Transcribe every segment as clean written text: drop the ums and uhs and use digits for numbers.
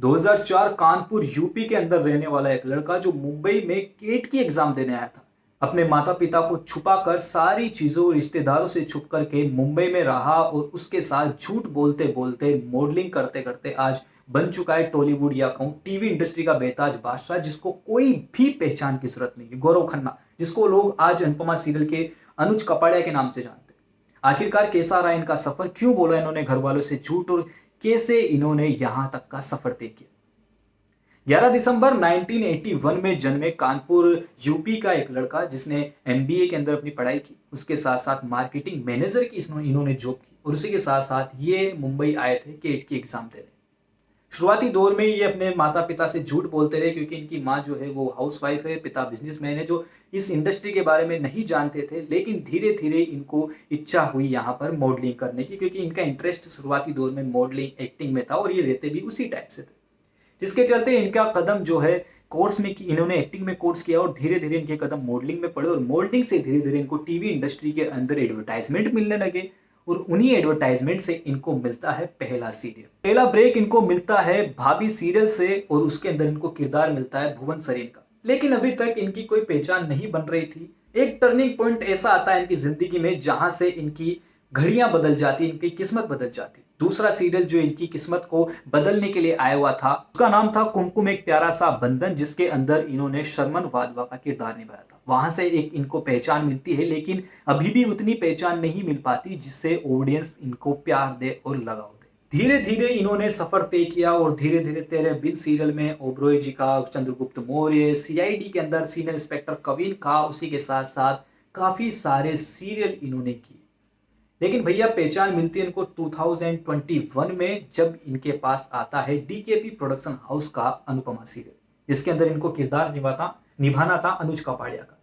2004 Kanpur UP के अंदर रहने वाला एक लड़का जो मुंबई में केट की एग्जाम देने आया था। अपने माता पिता को छुपाकर सारी चीजों और रिश्तेदारों से छुप करके मुंबई में रहा और उसके साथ झूठ बोलते बोलते मॉडलिंग करते करते आज बन चुका है टॉलीवुड या कहूं टीवी इंडस्ट्री का बेताज बादशाह, जिसको कोई भी पहचान की जरूरत नहीं है। गौरव खन्ना, जिसको लोग आज अनुपमा सीरियल के अनुज कपाड़िया के नाम से जानते हैं। आखिरकार कैसा रहा इनका सफर, क्यों बोला इन्होंने घर वालों से झूठ और कैसे इन्होंने यहां तक का सफर तय किया। 11 दिसंबर 1981 में जन्मे कानपुर यूपी का एक लड़का जिसने एमबीए के अंदर अपनी पढ़ाई की, उसके साथ साथ मार्केटिंग मैनेजर की इन्होंने जॉब की और उसी के साथ साथ ये मुंबई आए थे केट की एग्जाम देने। शुरुआती दौर में ये अपने माता पिता से झूठ बोलते रहे क्योंकि इनकी माँ जो है वो हाउसवाइफ है, पिता बिजनेसमैन है, जो इस इंडस्ट्री के बारे में नहीं जानते थे। लेकिन धीरे धीरे इनको इच्छा हुई यहाँ पर मॉडलिंग करने की, क्योंकि इनका इंटरेस्ट शुरुआती दौर में मॉडलिंग एक्टिंग में था और ये रहते भी उसी टाइप से थे, जिसके चलते इनका कदम जो है कोर्स में इन्होंने एक्टिंग में कोर्स किया और धीरे धीरे इनके कदम मॉडलिंग में पड़े और मॉडलिंग से धीरे धीरे इनको टीवी इंडस्ट्री के अंदर एडवर्टाइजमेंट मिलने लगे और उन्हीं एडवर्टाइजमेंट से इनको मिलता है पहला सीरियल। पहला ब्रेक इनको मिलता है भाभी सीरियल से और उसके अंदर इनको किरदार मिलता है भुवन सरीन का। लेकिन अभी तक इनकी कोई पहचान नहीं बन रही थी। एक टर्निंग पॉइंट ऐसा आता है इनकी जिंदगी में जहां से इनकी घड़ियां बदल जाती, इनकी किस्मत बदल जाती। दूसरा सीरियल जो इनकी किस्मत को बदलने के लिए आया हुआ था उसका नाम था कुमकुम एक प्यारा सा बंधन, जिसके अंदर इन्होंने शर्मन वाधवा का किरदार निभाया था। वहां से एक इनको पहचान मिलती है, लेकिन अभी भी उतनी पहचान नहीं मिल पाती जिससे ऑडियंस इनको प्यार दे और लगाव दे। धीरे धीरे इन्होंने सफर तय किया और धीरे धीरे तेरे बिन सीरियल में ओबरॉय जी का, चंद्रगुप्त मौर्य, सीआईडी के अंदर सीनियर इंस्पेक्टर कविन का, उसी के साथ साथ काफी सारे सीरियल इन्होंने किए। लेकिन भैया पहचान मिलती है इनको 2021 में, जब इनके पास आता है डीकेपी प्रोडक्शन हाउस का अनुपमा सीरियल, जिसके अंदर इनको किरदार निभाना था अनुज कपाड़िया का।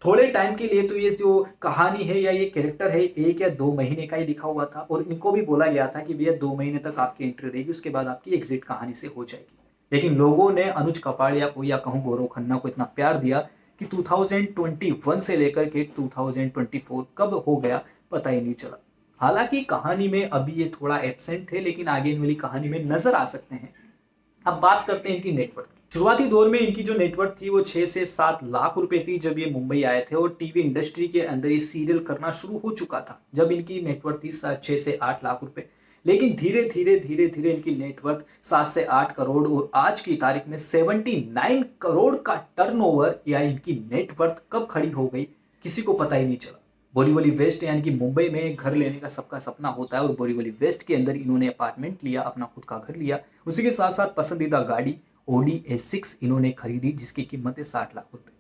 थोड़े टाइम के लिए तो ये जो कहानी है या ये कैरेक्टर है 1 या 2 महीने का ही लिखा हुआ था और इनको भी बोला गया था कि भैया 2 महीने तक आपकी एंट्री रहेगी, उसके बाद आपकी एग्जिट कहानी से हो जाएगी। लेकिन लोगों ने अनुज कपाड़िया को या कहूँ गौरव खन्ना को इतना प्यार दिया कि 2021 से लेकर के 2024 कब हो गया पता ही नहीं चला। हालांकि कहानी में अभी ये थोड़ा एब्सेंट है, लेकिन आगे वाली कहानी में नजर आ सकते हैं। अब बात करते हैं इनकी नेटवर्थ की। शुरुआती दौर में इनकी जो नेटवर्थ थी वो 6 से 7 लाख रुपए थी जब ये मुंबई आए थे और टीवी इंडस्ट्री के अंदर ये सीरियल करना शुरू हो चुका था जब इनकी नेटवर्थ थी 6 से 8 लाख रुपए। लेकिन धीरे धीरे इनकी नेटवर्थ 7 से 8 करोड़ और आज की तारीख में 79 करोड़ का टर्नओवर या इनकी नेटवर्थ कब खड़ी हो गई किसी को पता ही नहीं चला। बोरीवली वेस्ट यानी कि मुंबई में घर लेने का सबका सपना होता है और बोरीवली वेस्ट के अंदर इन्होंने अपार्टमेंट लिया, अपना खुद का घर लिया। उसी के साथ साथ पसंदीदा गाड़ी ऑडी A6 इन्होंने खरीदी जिसकी कीमत है 60 लाख रुपए।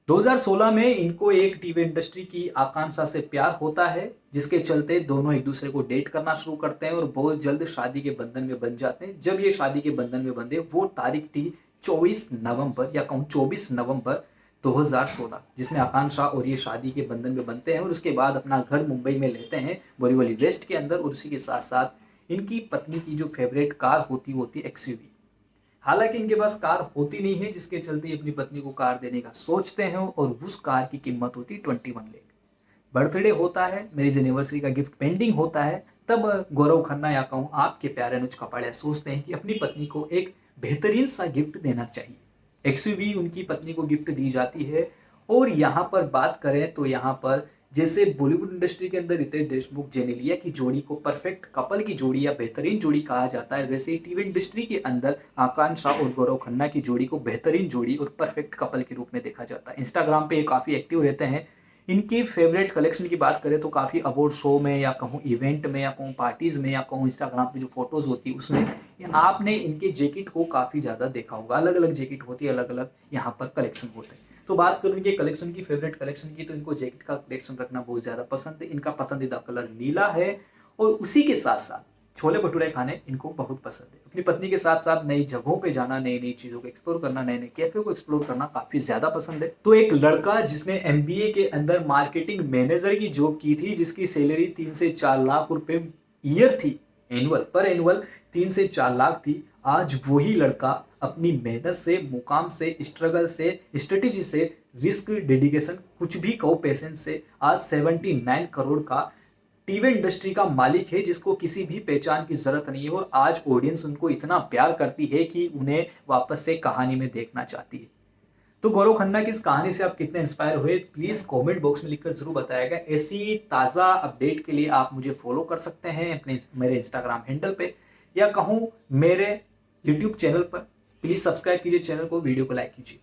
2016 में इनको एक टीवी इंडस्ट्री की आकांक्षा से प्यार होता है, जिसके चलते दोनों एक दूसरे को डेट करना शुरू करते हैं और बहुत जल्द शादी के बंधन में बंध जाते हैं। जब ये शादी के बंधन में बंधे वो तारीख थी 24 नवंबर या कहूँ 24 नवंबर 2016, जिसमें आकांक्षा और ये शादी के बंधन में बनते हैं और उसके बाद अपना घर मुंबई में लेते हैं बोरीवली वेस्ट के अंदर। और उसी के साथ साथ इनकी पत्नी की जो फेवरेट कार होती वो होती XUV। हालांकि इनके पास कार होती नहीं है, जिसके चलते अपनी पत्नी को कार देने का सोचते हैं और उस कार की कीमत होती 21 लाख। बर्थडे होता है, मैरिज एनिवर्सरी का गिफ्ट पेंडिंग होता है, तब गौरव खन्ना या कहूँ आपके प्यारे अनुज कपाड़िया सोचते हैं कि अपनी पत्नी को एक बेहतरीन सा गिफ्ट देना चाहिए। XUV उनकी पत्नी को गिफ्ट दी जाती है। और यहाँ पर बात करें तो यहाँ पर जैसे बॉलीवुड इंडस्ट्री के अंदर रितेश देशमुख जेनेलिया की जोड़ी को परफेक्ट कपल की जोड़ी या बेहतरीन जोड़ी कहा जाता है, वैसे ही टीवी इंडस्ट्री के अंदर आकांक्षा और गौरव खन्ना की जोड़ी को बेहतरीन जोड़ी और परफेक्ट कपल के रूप में देखा जाता है। इंस्टाग्राम पे ये काफ़ी एक्टिव रहते हैं। इनकी फेवरेट कलेक्शन की बात करें तो काफ़ी अवार्ड शो में या कहूँ इवेंट में या कहूँ पार्टीज में या कहूँ इंस्टाग्राम पे जो फोटोज होती है उसमें आपने इनके जैकेट को काफ़ी ज़्यादा देखा होगा। अलग अलग जैकेट होती है, अलग अलग यहाँ पर कलेक्शन होते हैं। तो बात करूँ इनके कलेक्शन की, फेवरेट कलेक्शन की, तो इनको जैकेट का कलेक्शन रखना बहुत ज़्यादा पसंद है। इनका पसंदीदा कलर नीला है और उसी के साथ साथ छोले भटूरे खाने इनको बहुत पसंद है। अपनी पत्नी के साथ साथ नई जगहों पे जाना, नई नई चीज़ों को एक्सप्लोर करना, नए नए कैफे को एक्सप्लोर करना काफ़ी ज़्यादा पसंद है। तो एक लड़का जिसने MBA के अंदर मार्केटिंग मैनेजर की जॉब की थी, जिसकी सैलरी 3 से 4 लाख रुपए ईयर थी, एनुअल 3 से 4 लाख थी, आज वही लड़का अपनी मेहनत से, मुकाम से, स्ट्रगल से, स्ट्रेटेजी से, रिस्क, डेडिकेशन, कुछ भी कहो, पेशेंस से आज 79 करोड़ का टीवी इंडस्ट्री का मालिक है जिसको किसी भी पहचान की जरूरत नहीं है और आज ऑडियंस उनको इतना प्यार करती है कि उन्हें वापस से कहानी में देखना चाहती है। तो गौरव खन्ना की इस कहानी से आप कितने इंस्पायर हुए, प्लीज कमेंट बॉक्स में लिखकर जरूर बताएगा। ऐसी ताज़ा अपडेट के लिए आप मुझे फॉलो कर सकते हैं अपने मेरे इंस्टाग्राम हैंडल पे, या कहूँ मेरे यूट्यूब चैनल पर। प्लीज सब्सक्राइब कीजिए चैनल को, वीडियो को लाइक कीजिए।